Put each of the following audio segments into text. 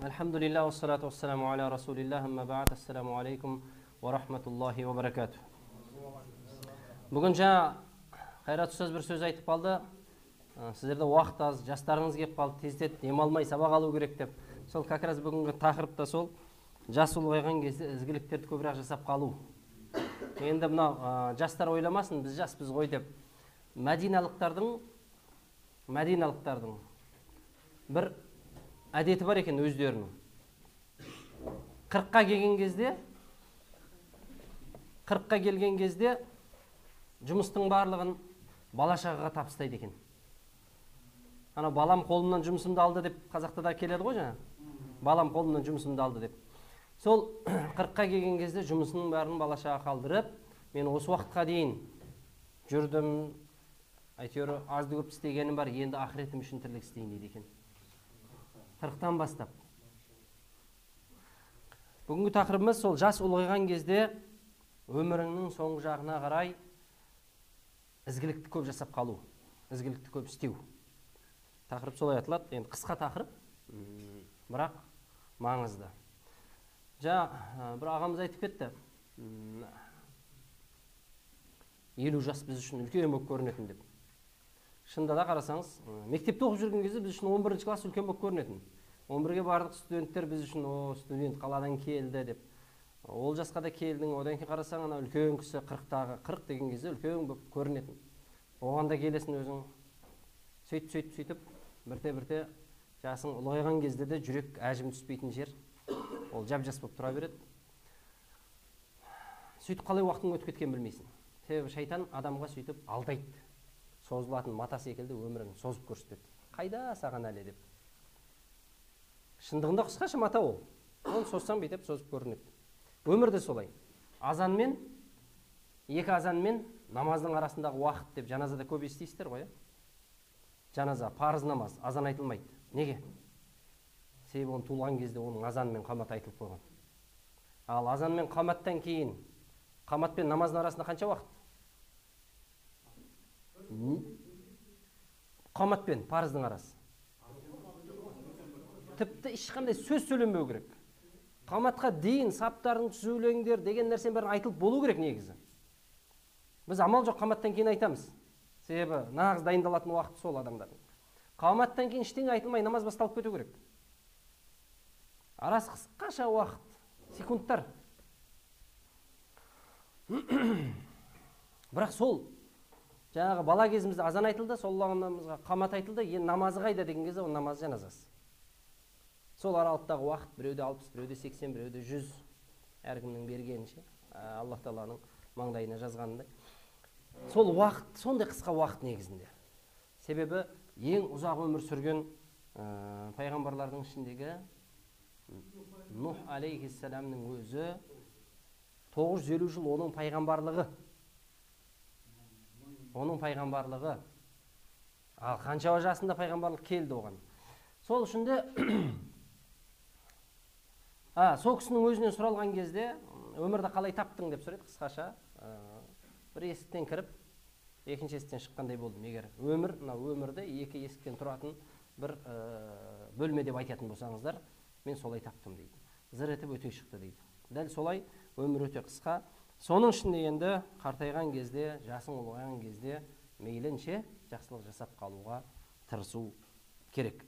Elhamdülillah ve salatu ve selamu ala Resulillah amma ba'd. Esselamu aleykum ve rahmetullahi ve berekatuh. Бүгін жаңа Қайрат ұстаз бір сөз айтып қалды. Сіздерде уақыт аз, жастарыңыз келіп қалды, тездетіп демалмай сабақ алу керек деп. Сол как раз бүгінгі тақырып та сол. Жас ұлғайған кезде ізгіліктерді көбірек жасап қалу. Енді мынау жастар ойламасын, біз жаспыз ғой деп. Мәдиналықтардың бір әдеті бар екен өздерінің. 40-қа келген кезде жұмыстың барлығын бала-шағаға тапсырайды екен. Ана балам қолымнан жұмысымды алды деп қазақта да келеді ғой жаңа. Балам қолымнан жұмысымды алды деп. Сол 40-қа келген кезде жұмысының бәрін бала-шаға қалдырып, мен осы уақытқа дейін жүрдім, әйтеуір азды көп істегенім бар, енді ақыретім үшін тірлік істейін дейді екен. 40-тан бастап. Бүгінгі тақырыбымыз сол жас ұлғайған кезде өміріңнің соңғы жағына қарай ізгілікті көп жасап қалу, ізгілікті көп істеу. Тақырып солай аталады. Енді қысқа тақырып, бірақ маңызды. Бір ағамыз айтып кетті. 50 жас біз үшін үлкен болып көрінетін деп. Шынында да қарасаңыз, мектепте оқып жүрген кезде біз үшін 11-ші класс үлкен болып көрінетін. 11-ге бардық студенттер біз үшін, студент қаладан келді деп. Ол жасқа да келдің, одан кейін қарасаң, ана үлкен кісі 40-тағы, 40 деген кезде үлкен болып көрінетін. Оған да келесің өзің. Сөйтіп, бірте-бірте жасың ұлғайған кезде де жүрек әжім түспейтін жер. Ол жап-жас болып тұра береді. Сөйтіп қалай уақытың өтіп кеткен білмейсің. Себебі шайтан адамға сөйтіп алдайды. Созылатын мата секілді өмірін созып көрсетеді. Қайда саған әлі деп. Шындығында қысқаша мата ол. Оны созсаң бүйтіп созып көрінеді. Өмір де солай. Екі азанмен намаздың арасындағы уақыт деп жаназада көп естисіздер ғой. Жаназа, парыз намаз, азан айтылмайды. Неге? Себебі оны туылған кезде оның азан мен қамат айтылып қойған. Ал азан мен қаматтан кейін, қамат пен намаздың арасында қанша уақыт? Қамат пен парыздың арасы. Тіпті ешқандай сөз сөйлемеу керек. Қаматқа дейін саптардың түзулеңдер деген нәрсен бәрін айтылып болу керек негізі. Біз амал жоқ қаматтан кейін айтамыз. Себебі нағыз дайындалатын уақыт сол адамдардың. Қаматтан кейін ештеңе айтылмай намаз басталып кету керек. Арасы қысқаша уақыт, секундтар. Бірақ сол жаңағы бала кезімізде азан айтылды, сол намазға қамат айтылды, енді намазы қайда деген кезде ол намаз жаназасы. Сол аралықтағы уақыт біреуде 60, біреуде 80, біреуде 100, әркімнің бергенінше, Аллах Тағаланың маңдайына жазғанындай. Сол уақыт, сондай қысқа уақыт негізінде. Себебі ең ұзақ өмір сүрген пайғамбарлардың ішіндегі Нух алейхиссаламның өзі 950 жыл оның пайғамбарлығы. Ал қанша жасында пайғамбарлық келді оған. Сол үшін де сол кісінің өзінен сұралған кезде өмірді қалай таптың деп сұрайды қысқаша. Бір есіктен кіріп, екінші есіктен шыққандай болдым. Егер өмірді екі есіктен тұратын бір бөлме деп айтатын болсаңыздар, мен солай таптым дейді. Зыр етіп өте шықты дейді. Дәл солай өмір өте қысқа. Соның ішінде енді қартайған кезде, жасың ұлғайған кезде мейлінше жақсылық жасап қалуға тырысу керек.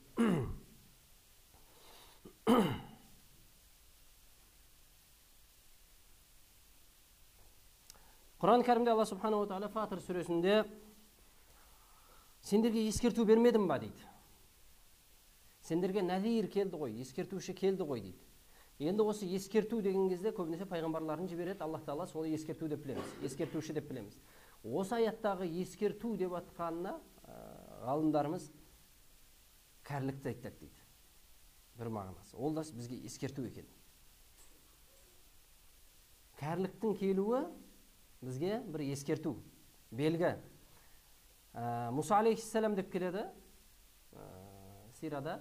Құран кәрімде Алла Субханаху ва Тағала Фатыр сүресінде сендерге ескерту бермедім ба дейді. Сендерге нәзир келді ғой, ескертуші келді ғой дейді. Енді осы ескерту деген кезде көбінесе пайғамбарларын жібереді, Аллах Тағала соны ескерту деп білеміз, ескертуші деп білеміз. Осы аяттағы ескерту деп атқанына ғалымдарымыз кәрілікті айтады дейді. Бір мағынасы. Ол да бізге ескерту екен. Кәріліктің келуі бізге бір ескерту, белгі. Мұса алейхиссалам деп келеді сирада.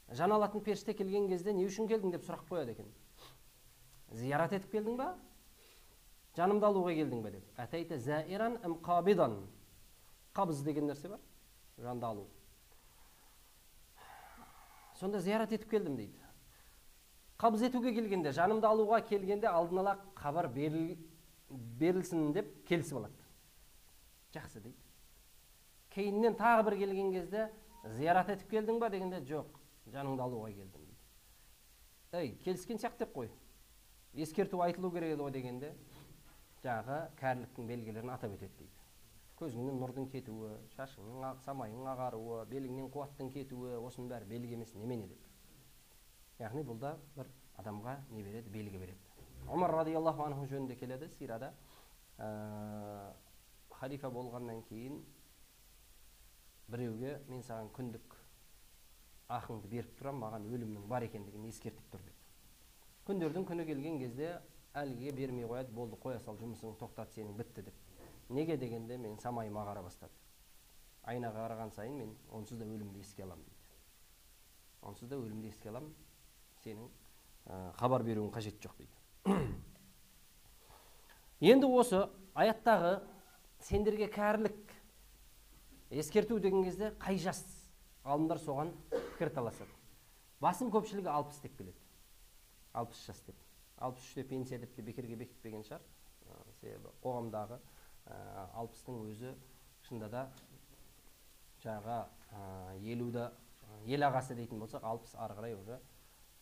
Жан алатын періште келген кезде не үшін келдің деп сұрақ қояды екен. Зиярат етіп келдің ба? Жанымды алуға келдің ба деп. Әтәйті зәиран әм қабидан. Қабыз деген нәрсе бар. Жанды алу. Сонда зиярат етіп келдім дейді. Қабыз етуге келгенде, жанымды алуға келгенде алдын ала хабар берілсін деп келісіп алады. Жақсы дейді. Кейіннен тағы бір келген кезде зиярат етіп келдің ба дегенде, жоқ, жаныңды алуға келдім дейді. Ей, келіскен сияқты деп қой. Ескерту айтылу керек еді ғой дегенде, жаңағы кәріліктің белгілерін атап өтеді дейді. Көзіңнен нұрдың кетуі, шашыңның самайың ағаруы, беліңнен қуаттың кетуі, осының бәрі белгі емес немене деп. Яғни бұл да бір адамға не береді, белгі береді. Омар радиаллаху анху жөнінде келеді сирада. Халифа болғаннан кейін біреуге мен саған күндік ақыңды беріп тұрам, маған өлімнің бар екендігін ескертіп тұр деп. Күндердің күні келген кезде әлгіге бермей қояды, болды, қоя сал, жұмысың тоқтат, сенің бітті деп. Неге дегенде мен самайым ағара бастады. Айнаға қараған сайын мен онсыз да өлімді еске аламын дейді. Онсыз да өлімді еске аламын, сенің хабар беруің қажет жоқ дейді. Енді осы аяттағы сендерге кәрілік ескерту деген кезде қай жас? Ғалымдар соған пікір таласады. Басым көпшілігі 60 деп келеді. 60 жас деп. 63-те пенсия деп те бекерге бекітпеген шығар. Себебі қоғамдағы 60-тың өзі шында да жаңағы 50-да ел ағасы дейтін болсақ, 60 ары қарай уже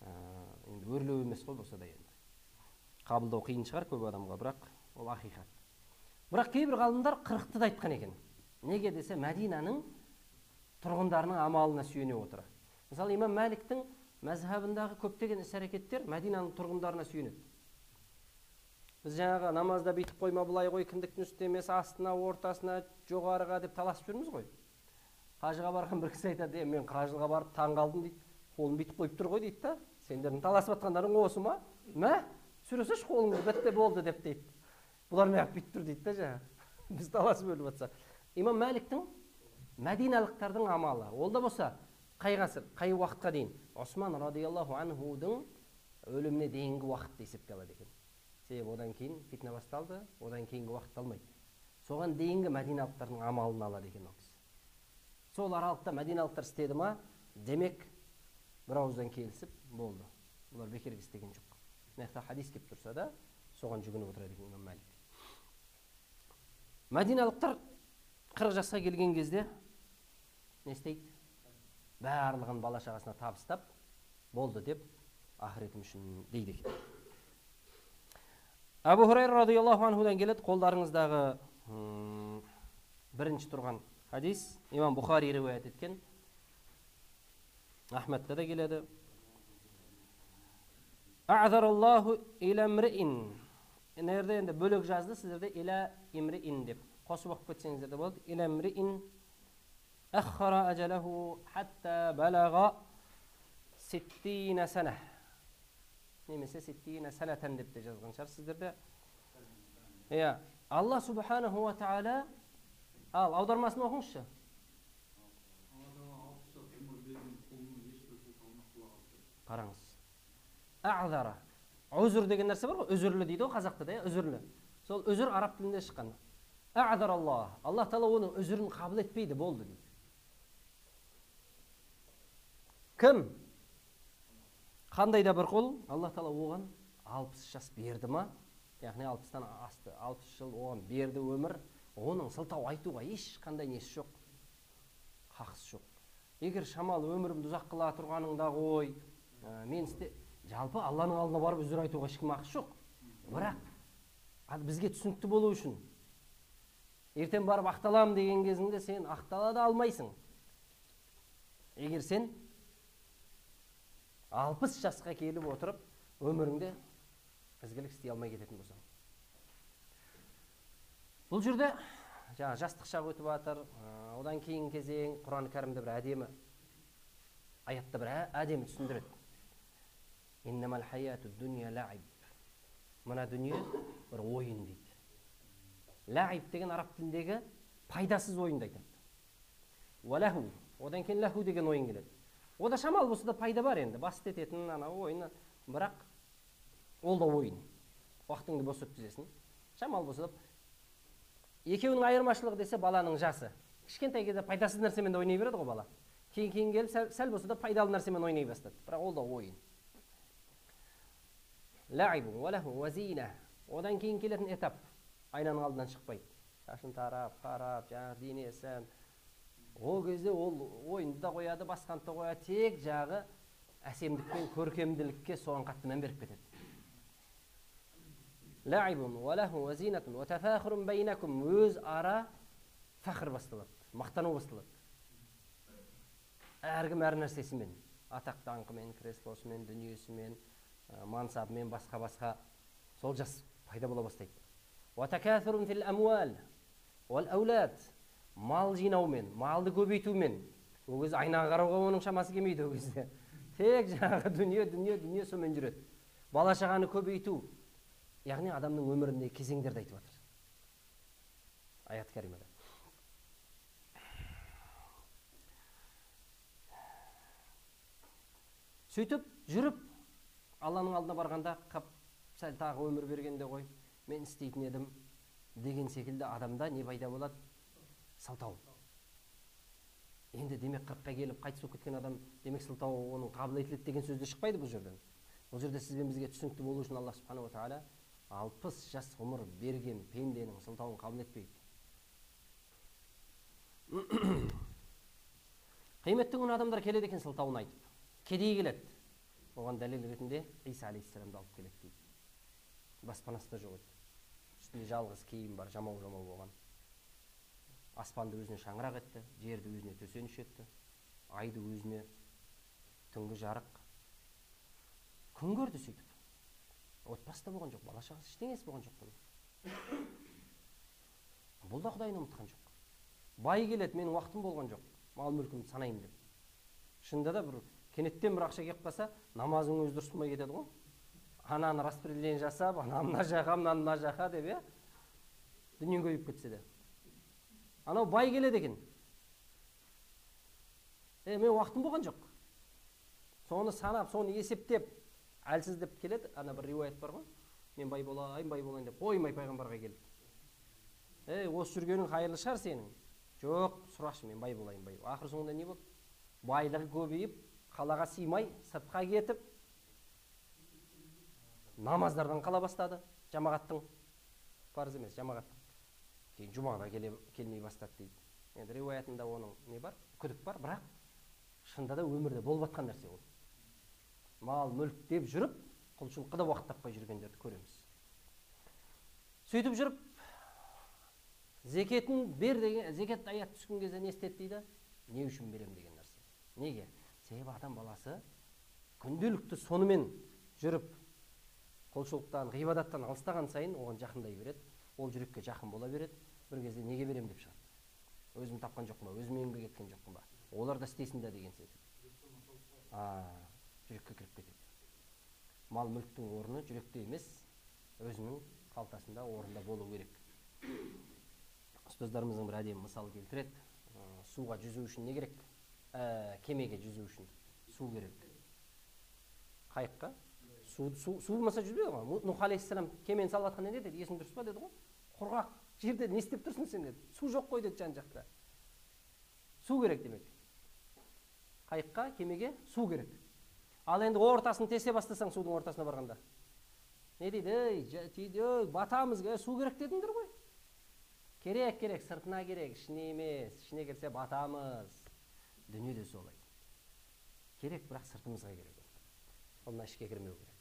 енді өрлеу емес қой болса да енді. Қабылдау қиын шығар көп адамға, бірақ ол ақиқат. Бірақ кейбір ғалымдар 40-ты да айтқан екен. Неге десе, Мәдинаның тұрғындарының амалына сүйене отыра. Мысалы, имам Мәликтің мәзһабындағы көптеген іс-әрекеттер Мәдинаның тұрғындарына сүйенеді. Біз жаңағы намазда бүйтіп қойма, былай қой, кіндіктің үстемес, астына, ортасына, жоғарыға деп таласып жүрміз ғой. Қажыға барған бір кісі айтады, мен қажыға барып таң қалдым дейді. Қолын бүйтіп қойып тұр ғой дейді та. Сендердің таласып жатқандарың осы ма? Мә? Сүресеш қолыңды, бітті болды деп дейді. Бұлар неғып бүйтіп тұр дейді та жаңағы. Біз таласып өліп жатсақ. Имам Мәликтің мәдиналықтардың амалы. Ол да болса, қай ғасыр, қай уақытқа дейін? Осман радиаллаху анхудың өліміне дейінгі уақытты есепке алады екен. Себебі одан кейін фитна басталды, одан кейінгі уақытты алмайды. Соған дейінгі мәдиналықтардың амалын алады екен ол кісі. Сол аралықта мәдиналықтар істеді ма, демек бір ауыздан келісіп болды. Бұлар бекерге істеген жоқ. Мына хадис келіп тұрса да, соған жүгініп отырады екен имам Мәлик. Мәдиналықтар 40 жасқа келген кезде не істейді? Барлығын бала шағасына табыстап болды деп ақыретім үшін дейді екен. Абу Хурайра радиаллаху анхудан келеді, қолдарыңыздағы бірінші тұрған хадис, имам Бухари риуаят еткен, Ахмадта да келеді. А'зараллаху иля мриин. Нерде енді бөлек жазды, сіздерде иля имриин деп қосып оқып кетсеңіздер де болады. Иля мриин аххара ажалаху хатта балага 60 сана. Немесе 60 санатан деп те жазған шығар сіздерде. Алла субханаху ва тағала, ал аудармасын оқыңызшы. Қараңыз. А'зара. Үзір деген нәрсе бар ғой, үзірлі дейді ғой қазақта да, үзірлі. Сол үзір араб тілінде шыққан. А'зар Аллах. Аллах Таала оның үзірін қабыл етпейді, болды дейді. Кім? Қандай да бір қол, Аллах Таала оған 60 жас берді ма? Яғни 60-тан асты, 60 жыл оған берді өмір. Оның сылтау айтуға ешқандай несі жоқ, хақысы жоқ. Егер шамалы өмірімді ұзақ қыла тұрғаныңда ғой, мен жалпы Алланың алдына барып үзір айтуға ешкім ақысы жоқ. Бірақ бізге түсінікті болу үшін ертең барып ақталам деген кезіңде сен ақтала да алмайсың. Егер сен 60 жасқа келіп отырып өміріңде ізгілік істей алмай кететін болсаң. Бұл жерде жастық шақ өтіп жатыр, одан кейін кезең Құран кәрімде бір әдемі аятта бір әдемі түсіндіреді. Иннамал хаяту дуния лаиб. Мына дүние бір ойын дейді. Лаиб деген араб тіліндегі пайдасыз ойынды айтады. Валаху, одан кейін лаху деген ойын келеді. Ода шамал болса да пайда бар енді, басты ететін ана ойын, бірақ ол да ойын. Уақытыңды бос өткізесің. Шамал болса да екеуінің айырмашылығы десе баланың жасы. Кішкентай кезде пайдасыз нәрсемен де ойнай береді ғой бала. кейін келіп сәл болса да пайдалы нәрсемен ойнай бастады, бірақ ол да ойын. Лаибун ва лаху ва зина. Одан кейін келетін этап айнаның алдынан шықпайды. Шашын тарап, қарап, жаңағы денесі. Ол кезде ол ойынды да қояды, басқанды да қояды, тек жағы әсемдік пен көркемділікке соған қатты мән беріп кетеді. Лаибун ва лаху ва зинатун ва тафахурун байнакум. Өз ара фахр басталады, мақтану басталады. Әркім әр нәрсесімен, атақ даңқымен, креслосымен, дүниесімен, мансабымен, басқа сол жас пайда бола бастайды. Ва такафурун фил амуал вал аулад. Мал жинаумен, малды көбейтумен. Ол кезде айнаға қарауға оның шамасы келмейді ол кезде. Тек жаңағы дүние сонымен жүреді. Бала шағаны көбейту. Яғни адамның өмірінде кезеңдерді айтып жатыр. Аят кәримада. Сөйтіп жүріп, Алланың алдына барғанда, сәл тағы өмір бергенде ғой, мен істейтін едім деген секілді адамда не пайда болады? Сылтау. Енді демек 40-қа келіп қайтыс болып кеткен адам, демек сылтау оның қабыл етіледі деген сөзді шықпайды бұл жерден. Бұл жерде сізбен бізге түсінікті болу үшін Аллах субханаху ва тағала 60 жас ғұмыр берген пенденің сылтауын қабыл етпейді. Қияметтің күні адамдар келеді екен сылтауын айтып. Кедей келеді. Оған дәлел ретінде Иса алейхиссаламды алып келеді дейді. Баспанасы да жоқ еді. Үстінде жалғыз киім бар, жамау болған. Аспанды өзіне шаңырақ етті, жерді өзіне төсеніш етті, айды өзіне түнгі жарық. Күн көрді сөйтіп. Отбасы да болған жоқ, бала шағасы ештеңесі болған жоқ бұның. Бұл да Құдайын ұмытқан жоқ. Бай келеді, менің уақытым болған жоқ, мал мүлкімді санайым деп. Шында да бір кенеттен бір ақша келіп қалса, намазың өзі дұрыс болмай кетеді ғой. Ананы распределение жасап, ананы мына жаққа деп, дүниең көбейіп кетсе де. Анау бай келеді екен. Мен уақытым болған жоқ. Соны санап, соны есептеп, әлсіз деп келеді. Ана бір риуаят бар ғой. Мен бай болайын деп қоймай пайғамбарға келді. Осы жүргенің қайырлы шығар сенің. Жоқ, сұрашы, мен бай болайын. Ақыр соңында не болды? Байлығы көбейіп, қалаға сыймай, сыртқа кетіп, намаздардан қала бастады. Жамағаттың, парыз емес, жамағаттың. Кейін жұмаға келмей бастады дейді. Енді риуаятында оның не бар? Күдік бар, бірақ шында да өмірде болып жатқан нәрсе ол. Мал, мүлк деп жүріп, құлшылыққа да уақыт таппай жүргендерді көреміз. Сөйтіп жүріп, зекетін бер деген, зекет аят түскен кезде не істеді дейді? Не үшін берем деген нәрсе. Неге? Себебі адам баласы күнделікті сонымен жүріп, құлшылықтан, ғибадаттан алыстаған сайын оған жақындай береді. Ол жүрекке жақын бола береді. Бір кезде неге берем деп шығады. Өзім тапқан жоқпын ба, өзім еңбек еткен жоқпын ба, олар да істесін де деген сөз. Жүрекке кіріп кетеді. Мал мүліктің орны жүректе емес, өзінің қалтасында, орында болу керек. Ұстаздарымыздың бір әдемі мысал келтіреді. Суға жүзу үшін не керек? Кемеге жүзу үшін су керек. Қайыққа су болмаса жүзбейді ғой. Нұх алейхиссалам кемені салып жатқанда не деді? Есің дұрыс па деді ғой. Құрғақ жерде не істеп тұрсың сен деді. Су жоқ қой деді жан-жақта. Су керек демек. Қайыққа, кемеге су керек. Ал енді ортасын тесе бастасаң судың ортасына барғанда. Не дейді? Батамыз, су керек дедіңдер ғой. Керек, сыртына керек, ішіне емес. Ішіне келсе батамыз. Дүние де солай. Керек, бірақ сыртымызға керек. Онына ішке кірмеу керек.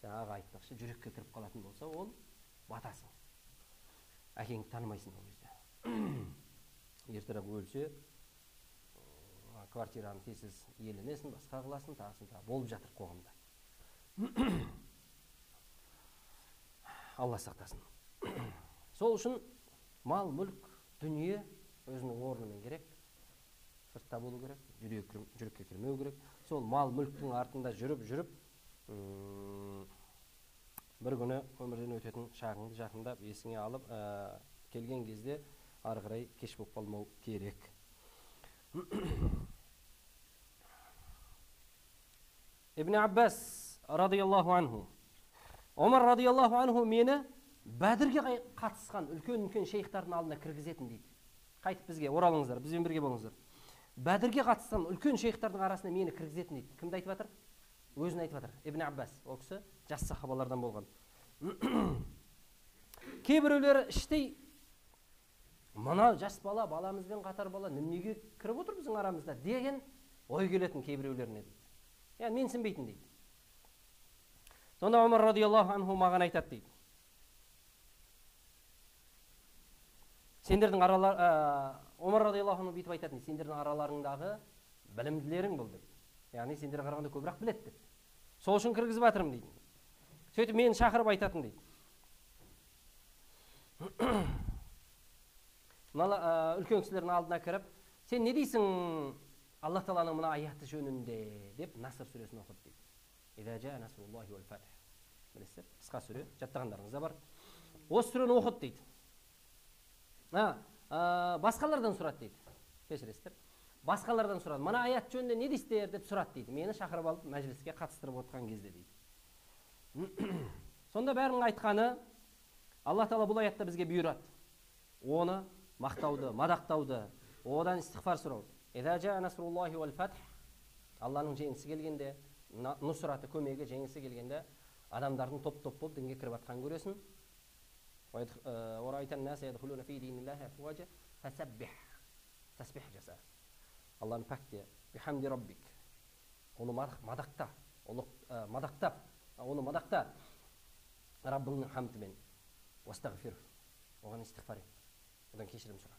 Жаңағы айтпақшы, жүрекке кіріп қалатын болса, ол батасың. Әкеңді танымайсың ол кезде. Ертерек өлсе, квартираны тезіз иеленесің, басқа қыласың, тағысын. Болып жатыр қоғамда. Алла сақтасын. Сол үшін мал, мүлк, дүние өзінің орнымен керек. Сыртта болу керек, жүрекке кірмеу керек. Сол мал, мүлктің артында жүріп, бір күні өмірден өтетін шағыңды жақындап, есіңе алып, келген кезде ары қарай кеш болып қалмау керек. Ибн Аббас радиаллаху анху, Омар радиаллаху анху мені Бәдірге қатысқан үлкен шейхтардың алдына кіргізетін дейді. Қайтып бізге оралыңыздар, бізбен бірге болыңыздар. Бәдірге қатысқан үлкен шейхтардың арасына мені кіргізетін дейді. Кімді айтып жатыр? Өзін айтып жатыр. Ибн Аббас. Ол кісі жас сахабалардан болған. Кейбіреулері іштей, мына жас бала, баламызбен қатар бала неге кіріп отыр біздің арамызда деген ой келетін кейбіреулеріне дейді. Яғни менсінбейтін дейді. Сонда Омар радиаллаху анху маған айтады дейді. Сендердің Омар радиаллаху анху бүйтіп айтатын дейді. Сендердің араларыңдағы білімділерің бұл деп. Яғни сендерге қарағанда көбірек біледі деп. Сол үшін кіргізіп жатырмын дейді. Сөйтіп мені шақырып айтатын дейді. Мына үлкен кісілердің алдына кіріп, сен не дейсің Аллах Тағаланың мына аяты жөнінде деп Наср сүресін оқыды дейді. Иза жаа насруллахи уал фатх. Білесіздер, қысқа сүре, жаттағандарыңызда бар. Осы сүрені оқыды дейді. Басқалардан сұрады дейді. Кешіресіздер. Басқалардан сұрады. Мына аят жөнінде не дейсіздер деп сұрады дейді. Мені шақырып алып мәжіліске қатыстырып отырған кезде дейді. Сонда бәрінің айтқаны, Аллах Тағала бұл аятта бізге бұйырады. Оны мақтауды, мадақтауды, одан истихфар сұрау. Иза жаа насруллахи уал фатх. Алланың жеңісі келгенде, нұсраты, көмегі, жеңісі келгенде адамдардың топ-топ болып дінге кіріп жатқанын көресің. Орайтан наса ядхулуна фи диниллахи афважа фасаббих. Тасбих жаса. Алланың пәкте бихамди раббик. Оны мадақта, оны мадақта Раббыңның хамдымен. Вастағфир. Оған истихфар ет. Одан кешірім сұра.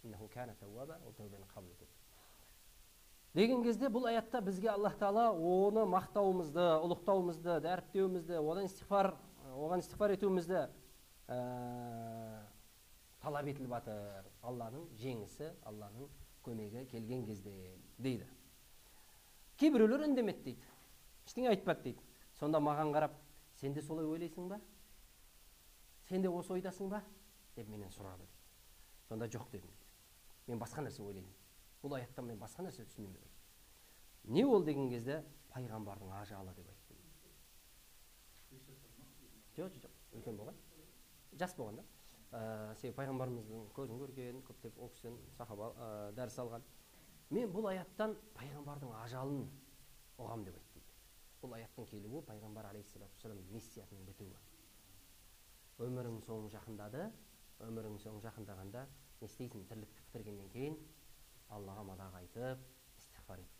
Иннаху кана тауаба, ол тәубені қабыл етеді. Деген кезде бұл аятта бізге Аллах Тағала оны мақтауымызды, ұлықтауымызды, дәріптеуімізді, оған истихфар етуімізді талап етіліп жатыр. Алланың жеңісі, Алланың көмегі келген кезде дейді. Кейбіреулер үндемеді дейді. Ештеңе айтпады дейді. Сонда маған қарап, сен де солай ойлайсың ба? Сен де осы ойдасың ба? Деп менен сұрады дейді. Сонда жоқ дедім дейді. Мен басқа нәрсе ойлаймын. Бұл аяттан мен басқа нәрсе түсінемін деп айтты. Не ол деген кезде пайғамбардың ажалы деп айтты. Жоқ, үлкен болған. Жас болған да. Себебі пайғамбарымыздың көзін көрген, көптеп ол кісіден сахаба дәріс алған. Мен бұл аяттан пайғамбардың ажалын оғам деп айтты. Бұл аяттың келуі пайғамбар алейхиссалату вассаламның миссиясының бітуі. Өмірің соңы жақындады. Өмірің соңы жақындағанда не істейсің? Тірлікті бітіргеннен кейін Аллаға мадақ айтып, истихфар ет.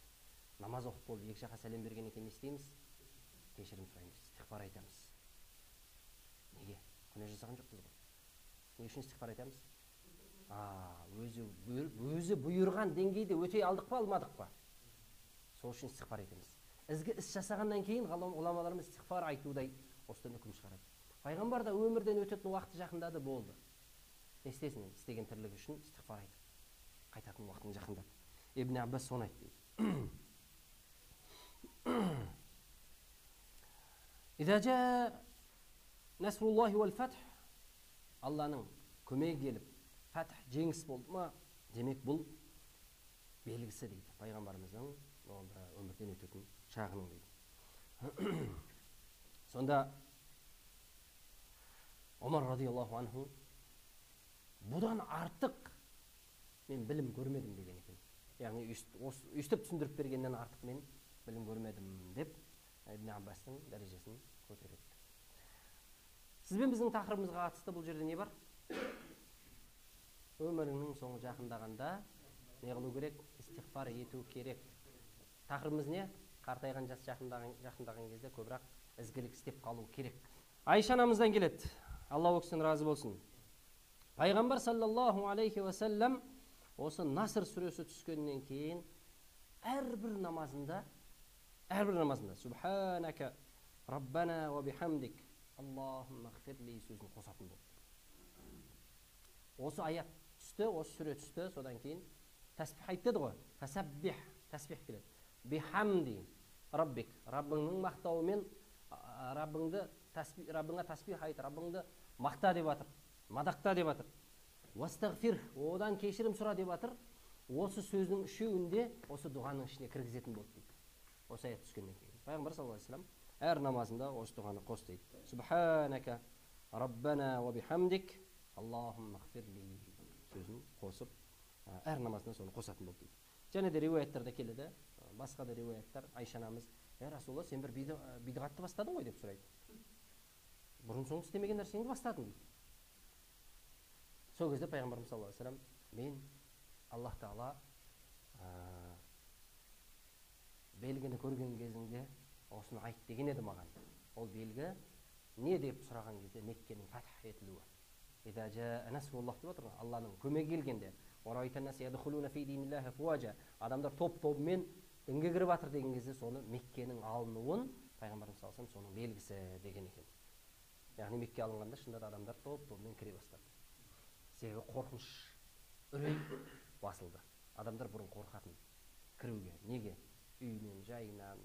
Намаз оқып болып екі жаққа сәлем берген екен не істейміз? Кешірім сұраймыз, истихфар айтамыз. Неге? Күнә жасаған жоқпыз ғой. Не үшін истихфар айтамыз? Өзі бұйырған деңгейде өтей алдық па, алмадық па? Сол үшін истихфар етеміз. Ізгі іс жасағаннан кейін ғұламаларымыз истихфар айтудай осыдан үкім шығарады. Пайғамбар да өмірден өтетін уақыты жақындады болды. Не істесін енді? Істеген тірлік үшін истихфар айтып, қайтатын уақытын жақындады. Ибн Аббас соны айтты. Иза жаа насруллахи уал фатх. Алланың көмегі келіп, фатх жеңіс болды ма? Демек бұл белгісі дейді. Пайғамбарымыздың өмірден өтетін шағының дейді. Сонда Омар радиаллаху анху бұдан артық мен білім көрмедім деген екен. Яғни өстіп түсіндіріп бергеннен артық мен білім көрмедім деп Ибн Аббастың дәрежесін көтереді. Сізбен біздің тақырыбымызға қатысты бұл жерде не бар? Өміріңнің соңы жақындағанда не қылу керек? Истихфар ету керек. Тақырыбымыз не? Қартайған жас жақындаған кезде көбірек ізгілік істеп қалу керек. Айша анамыздан келеді. Алла ол кісіден разы болсын. Пайғамбар саллаллаху алейхи ва саллям осы Наср сүресі түскеннен кейін әрбір намазында Субханака Раббана ва бихамдик Аллахумма гфирли сөзін қосатын болды. Осы аят түсті, осы сүре түсті, содан кейін тәсбих айтты ғой. Фасаббих, тәсбих келеді. Бихамди Раббик, Раббыңның мақтауымен Раббыңа тәсбих айт, Раббыңды мақта деп жатыр, мадақта деп жатыр. Вастағфир, одан кешірім сұра деп жатыр. Осы сөздің үшеуінде осы дұғаның ішіне кіргізетін болды дейді. Осы аят түскеннен кейін. Пайғамбар саллаллаху алейхи ва саллям әр намазында осы дұғаны қос дейді. Субханака Раббана ва бихамдик Аллахумма гфирли сөзін қосып, әр намазында соны қосатын болды дейді. Және де риуаяттарда келеді, басқа да риуаяттар, Айша анамыз, Расулалла, сен бір бидғатты бастадың ғой деп сұрайды. Бұрын соңды істемеген нәрсеңді бастадың дейді. Сол кезде пайғамбарымыз саллаллаху алейхи вассалам, мен Аллах Тағала белгіні көрген кезіңде осыны айт деген еді маған. Ол белгі не деп сұраған кезде Меккенің фатх етілуі. Иза жаа насруллах деп отыр. Алланың көмегі келгенде, адамдар топ-тобымен дінге кіріп жатыр деген кезде соны Меккенің алынуын пайғамбарымыз саллаллаху алейхи вассалам соның белгісі деген екен. Яғни Мекке алынғанда шынында да адамдар топ-тобымен кіре бастады. Себебі қорқыныш, үрей басылды. Адамдар бұрын қорқатын кіруге. Неге? Үйінен, жайынан,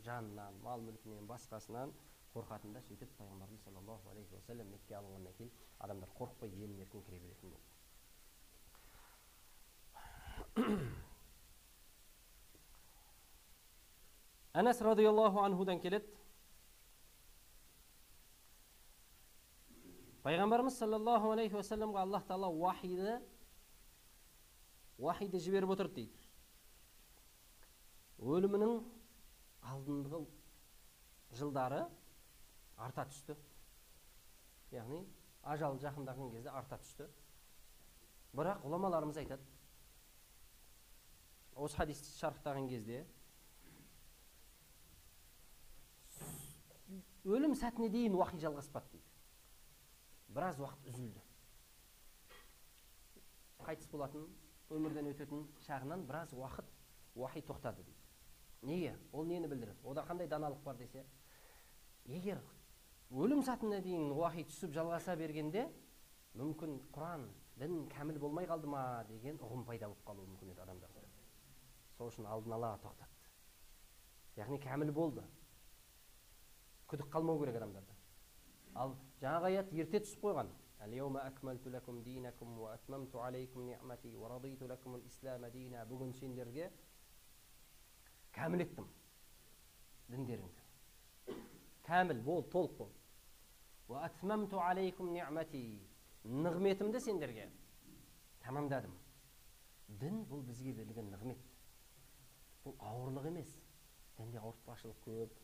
жанынан, мал мүлкінен, басқасынан қорқатында, сөйтіп пайғамбарымыз саллаллаху алейхи уассалам Мекке алынғаннан кейін адамдар қорықпай емін-еркін кіре беретін болды. Анас радиаллаху анхудан келеді. Пайғамбарымыз саллаллаху алейхи уассаламға Аллах Тағала уахиді жіберіп отырды дейді. Өлімінің алдыңғы жылдары арта түсті. Яғни ажал жақындаған кезде арта түсті. Бірақ ғұламаларымыз айтады, осы хадисті шарықтаған кезде өлім сәтіне дейін уахи жалғаспады дейді. Біраз уақыт үзілді. Қайтыс болатын, өмірден өтетін шағынан біраз уақыт уахи тоқтады дейді. Неге? Ол нені білдіреді? Ода қандай даналық бар десе, егер өлім сәтіне дейін уахи түсіп жалғаса бергенде, мүмкін Құран, дін кәміл болмай қалды ма деген ұғым пайда болып қалуы мүмкін еді адамдарда. Сол үшін алдын ала тоқтатты. Яғни кәміл болды. Күдік қалмау керек адамдарда. Ал жаңағы аят ерте түсіп қойған. Al-yawma akmaltu lakum dinakum wa atmamtu alaykum ni'mati wa raditu lakum al-islam dina. Бүгін сендерге кәміл еттім діндеріңді. Кәміл бол, толық бол. Wa atmamtu alaykum ni'mati. Нығметімді сендерге тамамдадым. Дін бұл бізге берілген нығмет. Бұл ауырлық емес. Дінде ауыртпашылық көп.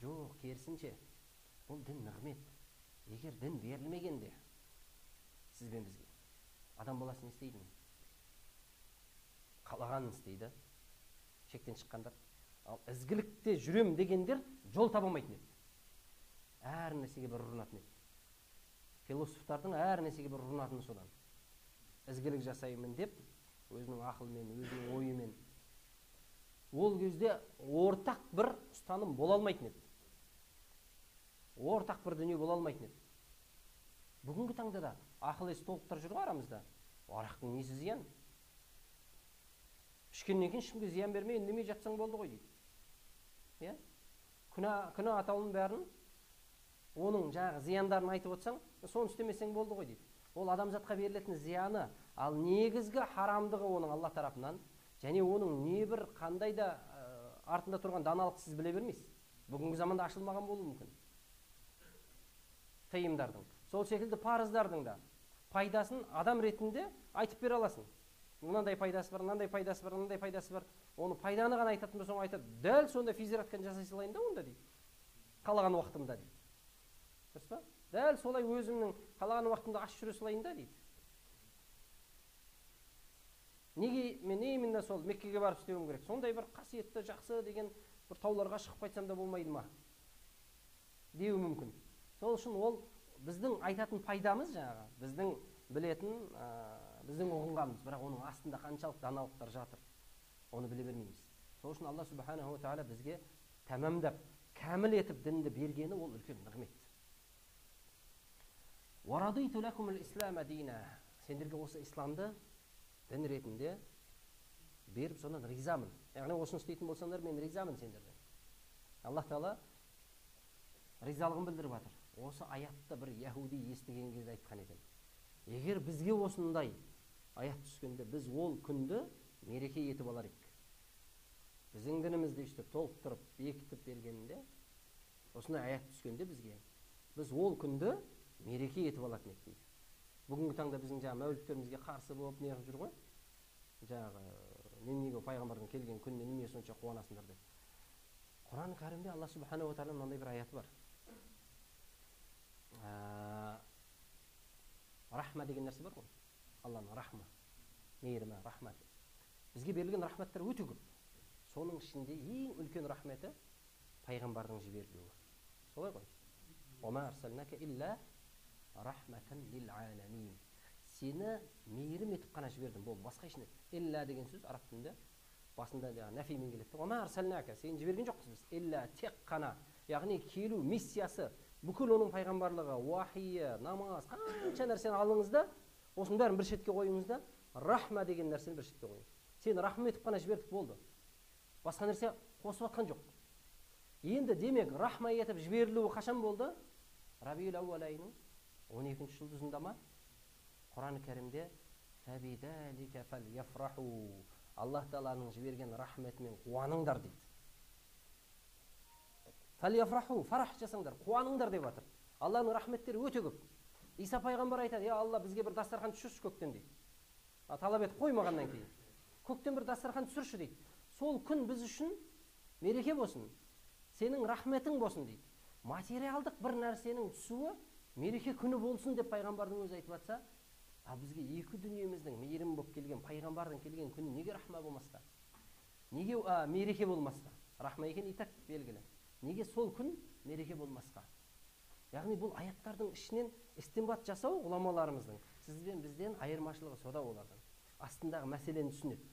Жоқ, керісінше. Бұл дін нығмет. Егер дін берілмегенде, сіз бен бізге, адам баласы не істейді? Қалағанын істейді. Шектен шыққандар. Ал ізгілікте жүрем дегендер жол табамайтын еді. Әр нәрсеге бір ұрынатын еді. Философтардың әр нәрсеге бір ұрынатыны содан. Ізгілік жасаймын деп, өзінің ақылмен, өзінің ойымен. Ол кезде ортақ бір ұстаным бола алмайтын еді. Ортақ бір дүние бола алмайтын еді. Бүгінгі таңда да ақыл есі толықтар жүр ғой арамызда. Арақтың несі зиян? Ішкеннен кейін ешкімге зиян бермей, үндемей жатсаң болды ғой дейді. Күнә атаулының бәрін, оның жаңағы зияндарын айтып отырсаң, соны істемесең болды ғой дейді. Ол адамзатқа берілетін зияны, ал негізгі харамдығы оның Алла тарапынан, және оның небір қандай да артында тұрған даналық сіз біле бермейсіз. Бүгінгі заманда ашылмаған болуы мүмкін. Тыйымдардың. Сол секілді парыздардың да пайдасын адам ретінде айтып бере аласың. Мынандай пайдасы бар, мынандай пайдасы бар, мынандай пайдасы бар. Оны пайданы ғана айтатын болсаң айтады. Дәл сонда физиратканы жасай салайын да онда дейді. Қалаған уақытымда дейді. Дұрыс па? Дәл солай өзімнің қалаған уақытымда аш жүре салайын да дейді. Неге мен именно сол Меккеге барып істеуім керек? Сондай бір қасиетті, жақсы деген бір тауларға шығып қайтсам да болмайды ма? Деуі мүмкін. Сол үшін ол біздің айтатын пайдамыз жаңағы, біздің білетін, біздің ұғынғанымыз, бірақ оның астында қаншалық даналықтар жатыр, оны біле бермейміз. Сол үшін Алла субханаху ва тағала бізге тәмамдап, кәміл етіп дінді бергені ол үлкен нығмет. Варадиту лакум ал-ислама дина. Сендерге осы исламды дін ретінде беріп, сонан ризамын. Яғни осыны істейтін болсаңдар, мен ризамын сендерден. Аллах Тағала ризалығын білдіріп жатыр. Осы аятты бір яһуди естіген кезде айтқан екен. Егер бізге осындай аят түскенде, біз ол күнді мереке етіп алар едік. Біздің дінімізді işte толықтырып, бекітіп бергенде, осындай аят түскенде бізге, біз ол күнді мереке етіп алатын едік дейді. Бүгінгі таңда біздің жаңағы мәуліттерімізге қарсы болып неғып жүр ғой? Жаңағы эмнеге пайгамбардын келген күнүнө эмнеге сонча кубанасыңдар деп. Кур'ан-ы Каримде Алла субханаху ва таала мындай бир аяты бар. Рахма деген нерсе бар го. Алланын рахма, мейирими, рахматы. Бизге берилген рахматтар өтө көп. Сонун ичинде эң үлкөн рахматы пайгамбардын жиберилүүгү. Солай го. Ва арсалнака илля рахматан лил аламин. Сени мейирим етип гана жибердим. Болду, башка эч нерсе. Илля деген сөз араб тілінде басында нафиймен келет. Ва арсалнака, сени жиберген жокпуз биз. Илля тек гана, ягни келүү миссиясы, бүкүл онун пайгамбарлыгы, вахийи, намаз, канча нерсени алыңыз да, осунун баарын бир четке коюңуз да, рахма деген нерсени бир четке коюңуз. Сени рахмет етип гана жибердик, болду. Башка нерсе косуп аткан жок. Енді демек рахма етіп жіберілуі қашан болды? Рабиул ауал айының 12-ші жұлдызында ма? Құран-ы Кәрімде фабидалика фальяфраху, Аллах Тааланың жіберген рахметімен қуаныңдар дейді. Фальяфраху, фарах жасаңдар, қуаныңдар деп жатыр. Алланың рахметтері өте көп. Иса пайғамбар айтады: "Я Алла, бізге бір дастархан түсірші көктен" дейді. Талап етіп қоймағаннан кейін. Көктен бір дастархан түсірші дейді. Сол күн біз үшін мереке болсын. Сенің рахметің болсын дейді. Материалдық бір нәрсенің түсуі мереке күні болсын деп пайғамбардың өзі айтып жатса, бізге екі дүниеміздің мейірім болып келген пайғамбардың келген күні неге рахма болмаста? Неге мереке болмаста? Рахма екен итак белгілі. Неге сол күн мереке болмасқа? Яғни бұл аяттардың ішінен истинбат жасау ғұламаларымыздың сіз бен бізден айырмашылығы сода олардың. Астындағы мәселені түсінеді.